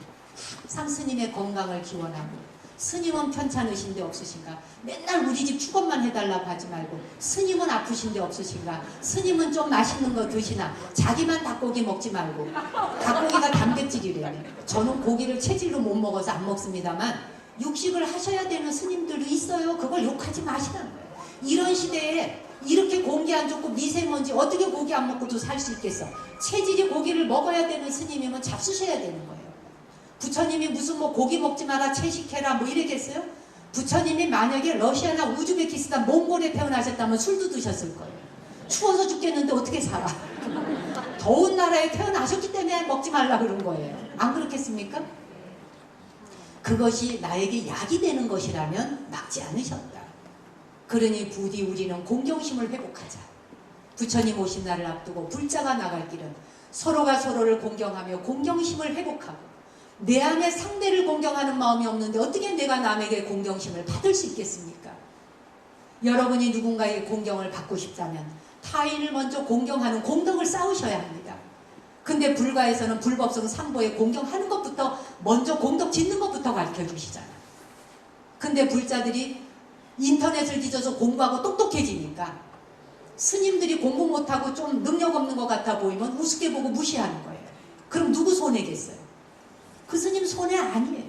항상 스님의 건강을 기원하고 스님은 편찮으신데 없으신가? 맨날 우리 집 축원만 해달라고 하지 말고 스님은 아프신데 없으신가? 스님은 좀 맛있는 거 드시나? 자기만 닭고기 먹지 말고 닭고기가 단백질이래요. 저는 고기를 체질로 못 먹어서 안 먹습니다만 육식을 하셔야 되는 스님들도 있어요. 그걸 욕하지 마시라는 거예요. 이런 시대에 이렇게 공기 안 좋고 미세먼지 어떻게 고기 안 먹고도 살 수 있겠어? 체질이 고기를 먹어야 되는 스님이면 잡수셔야 되는 거예요. 부처님이 무슨 뭐 고기 먹지 마라 채식해라 뭐 이랬겠어요? 부처님이 만약에 러시아나 우즈베키스탄 몽골에 태어나셨다면 술도 드셨을 거예요. 추워서 죽겠는데 어떻게 살아? 더운 나라에 태어나셨기 때문에 먹지 말라 그런 거예요. 안 그렇겠습니까? 그것이 나에게 약이 되는 것이라면 막지 않으셨다. 그러니 부디 우리는 공경심을 회복하자. 부처님 오신 날을 앞두고 불자가 나갈 길은 서로가 서로를 공경하며 공경심을 회복하고 내 안에 상대를 공경하는 마음이 없는데 어떻게 내가 남에게 공경심을 받을 수 있겠습니까? 여러분이 누군가에게 공경을 받고 싶다면 타인을 먼저 공경하는 공덕을 쌓으셔야 합니다. 근데 불가에서는 불법성 상보에 공경하는 것부터 먼저 공덕 짓는 것부터 가르쳐 주시잖아. 근데 불자들이 인터넷을 뒤져서 공부하고 똑똑해지니까 스님들이 공부 못하고 좀 능력 없는 것 같아 보이면 우습게 보고 무시하는 거예요. 그럼 누구 손해겠어요? 그 스님 손해 아니에요.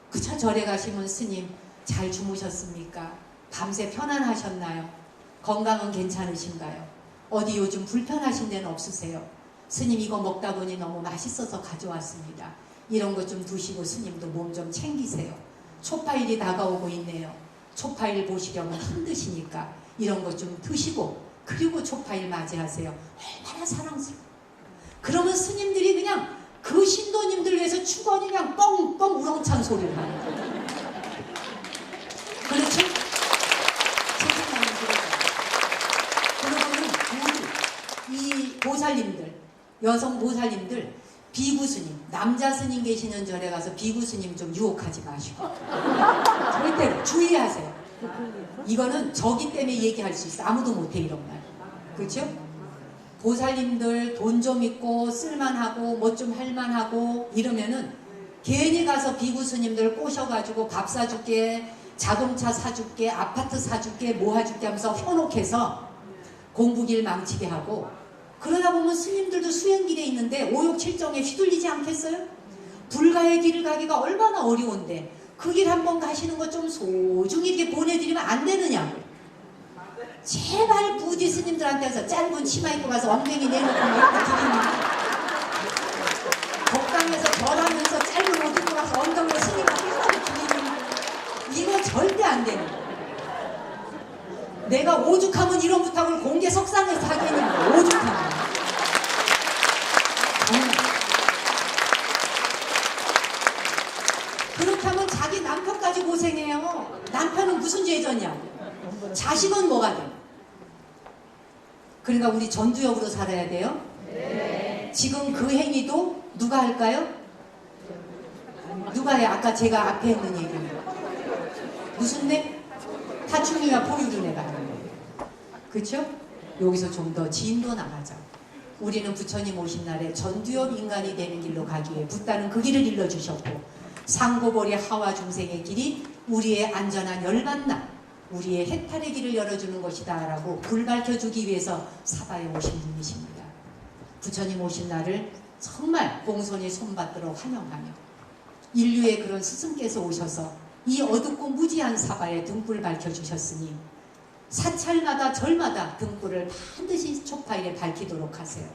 그저 절에 가시면 스님 잘 주무셨습니까? 밤새 편안하셨나요? 건강은 괜찮으신가요? 어디 요즘 불편하신 데는 없으세요? 스님 이거 먹다 보니 너무 맛있어서 가져왔습니다. 이런 거 좀 드시고 스님도 몸 좀 챙기세요. 초파일이 다가오고 있네요. 초파일 보시려면 힘드시니까 이런 거 좀 드시고 그리고 초파일 맞이하세요. 얼마나 사랑스러워. 그러면 스님들이 그냥 그 신도님들 위해서 축원이 그냥 뻥뻥 우렁찬 소리를 하는 거예요. 그렇죠? 그러면 이 보살님들, 여성 보살님들, 비구 스님, 남자 스님 계시는 절에 가서 비구 스님 좀 유혹하지 마시고 절대로 주의하세요. 이거는 저기 때문에 얘기할 수 있어. 아무도 못해 이런 말. 그렇죠? 보살님들 돈 좀 있고 쓸만하고 뭐 좀 할만하고 이러면은 괜히 가서 비구 스님들 꼬셔가지고 밥 사줄게, 자동차 사줄게, 아파트 사줄게, 뭐 해줄게 하면서 현혹해서 공부길 망치게 하고 그러다 보면 스님들도 수행길에 있는데 오욕칠정에 휘둘리지 않겠어요? 불가의 길을 가기가 얼마나 어려운데 그 길 한번 가시는 거 좀 소중히 이렇게 보내드리면 안 되느냐고. 제발 부디 스님들한테서 짧은 치마 입고 가서 엉덩이 내놓고 이렇게 드리는 법당에서 절하면서 짧은 옷 입고 가서 엉덩이에 스님한테 이렇게 드리는 이거 절대 안 되는 거예요. 내가 오죽하면 이런 부탁을 공개 석상에서 하겠는 거예요. 오죽하면. 그렇게 하면 자기 남편까지 고생해요. 남편은 무슨 죄졌냐고. 자식은 뭐가 돼? 그러니까 우리 전두엽으로 살아야 돼요. 네. 지금 그 행위도 누가 할까요? 누가 해? 아까 제가 앞에 했는 얘기예요. 무슨 내? 타충이와 포유류네가 하는 거예요. 그렇죠? 여기서 좀 더 진도 나가자. 우리는 부처님 오신 날에 전두엽 인간이 되는 길로 가기 위해 붓다는 그 길을 일러주셨고 상고보리 하와 중생의 길이 우리의 안전한 열반나 우리의 해탈의 길을 열어주는 것이다 라고 불 밝혀주기 위해서 사바에 오신 분이십니다. 부처님 오신 날을 정말 공손히 손받들어 환영하며 인류의 그런 스승께서 오셔서 이 어둡고 무지한 사바에 등불 밝혀주셨으니 사찰마다 절마다 등불을 반드시 초파일에 밝히도록 하세요.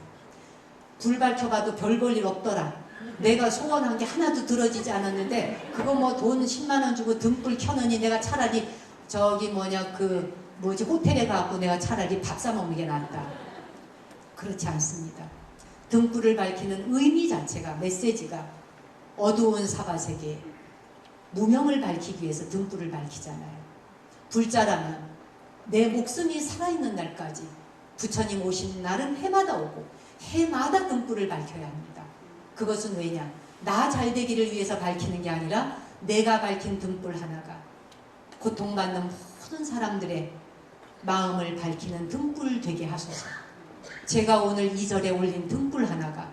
불 밝혀봐도 별 볼 일 없더라. 내가 소원한 게 하나도 들어지지 않았는데 그거 뭐 돈 10만 원 주고 등불 켜느니 내가 차라리 저기 호텔에 가고 내가 차라리 밥 사 먹는 게 낫다. 그렇지 않습니다. 등불을 밝히는 의미 자체가 메시지가 어두운 사바세계 무명을 밝히기 위해서 등불을 밝히잖아요. 불자라면 내 목숨이 살아있는 날까지 부처님 오신 날은 해마다 오고 해마다 등불을 밝혀야 합니다. 그것은 왜냐? 나 잘되기를 위해서 밝히는 게 아니라 내가 밝힌 등불 하나가 고통받는 모든 사람들의 마음을 밝히는 등불 되게 하소서. 제가 오늘 이 절에 올린 등불 하나가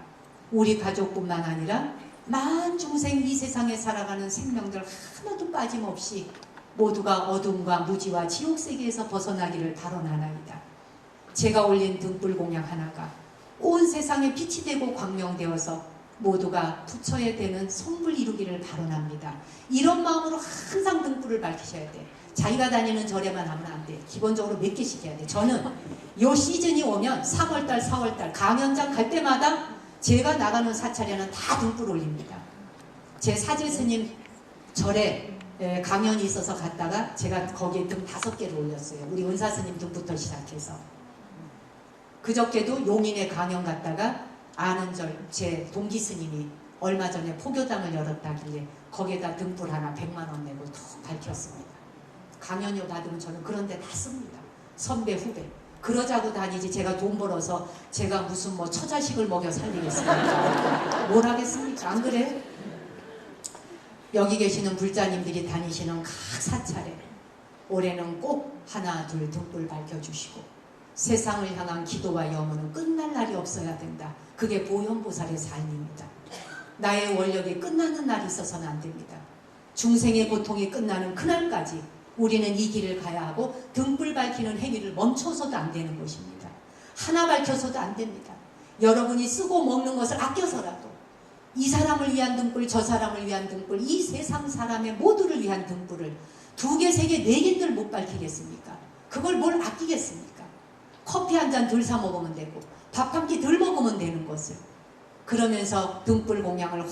우리 가족뿐만 아니라 만중생 이 세상에 살아가는 생명들 하나도 빠짐없이 모두가 어둠과 무지와 지옥세계에서 벗어나기를 바라나이다. 제가 올린 등불 공양 하나가 온 세상에 빛이 되고 광명되어서 모두가 부처에 되는 성불 이루기를 바라납니다. 이런 마음으로 항상 등불을 밝히셔야 돼. 자기가 다니는 절에만 하면 안 돼. 기본적으로 몇 개씩 해야 돼. 저는 요 시즌이 오면 3월달, 4월달 강연장 갈 때마다 제가 나가는 사찰에는 다 등불 올립니다. 제 사제 스님 절에 강연이 있어서 갔다가 제가 거기에 등 5개를 올렸어요. 우리 은사 스님 등부터 시작해서. 그저께도 용인에 강연 갔다가 아는 절 제 동기 스님이 얼마 전에 포교당을 열었다길래 거기에다 등불 하나 100만 원 내고 툭 밝혔습니다. 강연료 받으면 저는 그런 데 다 씁니다. 선배 후배 그러자고 다니지 제가 돈 벌어서 제가 무슨 뭐 처자식을 먹여 살리겠습니까? 뭘 하겠습니까? 안 그래요? 여기 계시는 불자님들이 다니시는 각 사찰에 올해는 꼭 하나 둘 등불 밝혀주시고 세상을 향한 기도와 염원은 끝날 날이 없어야 된다. 그게 보현보살의 삶입니다. 나의 원력이 끝나는 날이 있어서는 안 됩니다. 중생의 고통이 끝나는 그날까지 우리는 이 길을 가야 하고 등불 밝히는 행위를 멈춰서도 안 되는 것입니다. 하나 밝혀서도 안 됩니다. 여러분이 쓰고 먹는 것을 아껴서라도 이 사람을 위한 등불, 저 사람을 위한 등불, 이 세상 사람의 모두를 위한 등불을 2개, 3개, 4개들 못 밝히겠습니까? 그걸 뭘 아끼겠습니까? 커피 한 잔 덜 사 먹으면 되고 밥 한 끼 덜 먹으면 되는 것을 그러면서 등불 공양을 확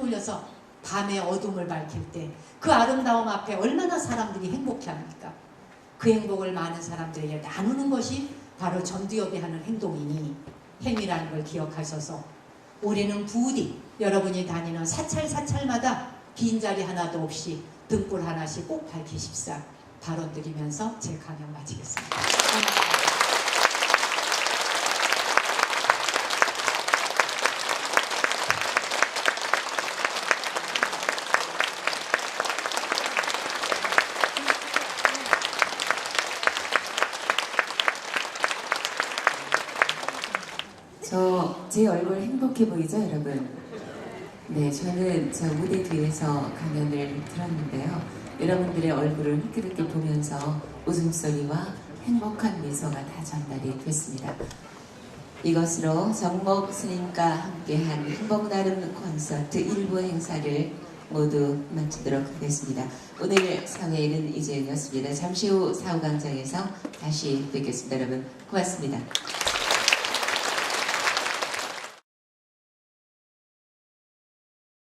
올려서 밤의 어둠을 밝힐 때 그 아름다움 앞에 얼마나 사람들이 행복해합니까? 그 행복을 많은 사람들에게 나누는 것이 바로 전두엽이 하는 행동이니 행위라는 걸 기억하셔서 올해는 부디 여러분이 다니는 사찰마다 빈자리 하나도 없이 등불 하나씩 꼭 밝히십사 발언 드리면서 제 강연 마치겠습니다. 제 얼굴 행복해 보이죠, 여러분? 네, 저는 저 무대 뒤에서 강연을 들었는데요. 여러분들의 얼굴을 흐릿흐릿 보면서 웃음소리와 행복한 미소가 다 전달이 됐습니다. 이것으로 정목 스님과 함께한 행복나눔 콘서트 1부 행사를 모두 마치도록 하겠습니다. 오늘 사회는 이제였습니다. 잠시 후 사후광장에서 다시 뵙겠습니다. 여러분 고맙습니다.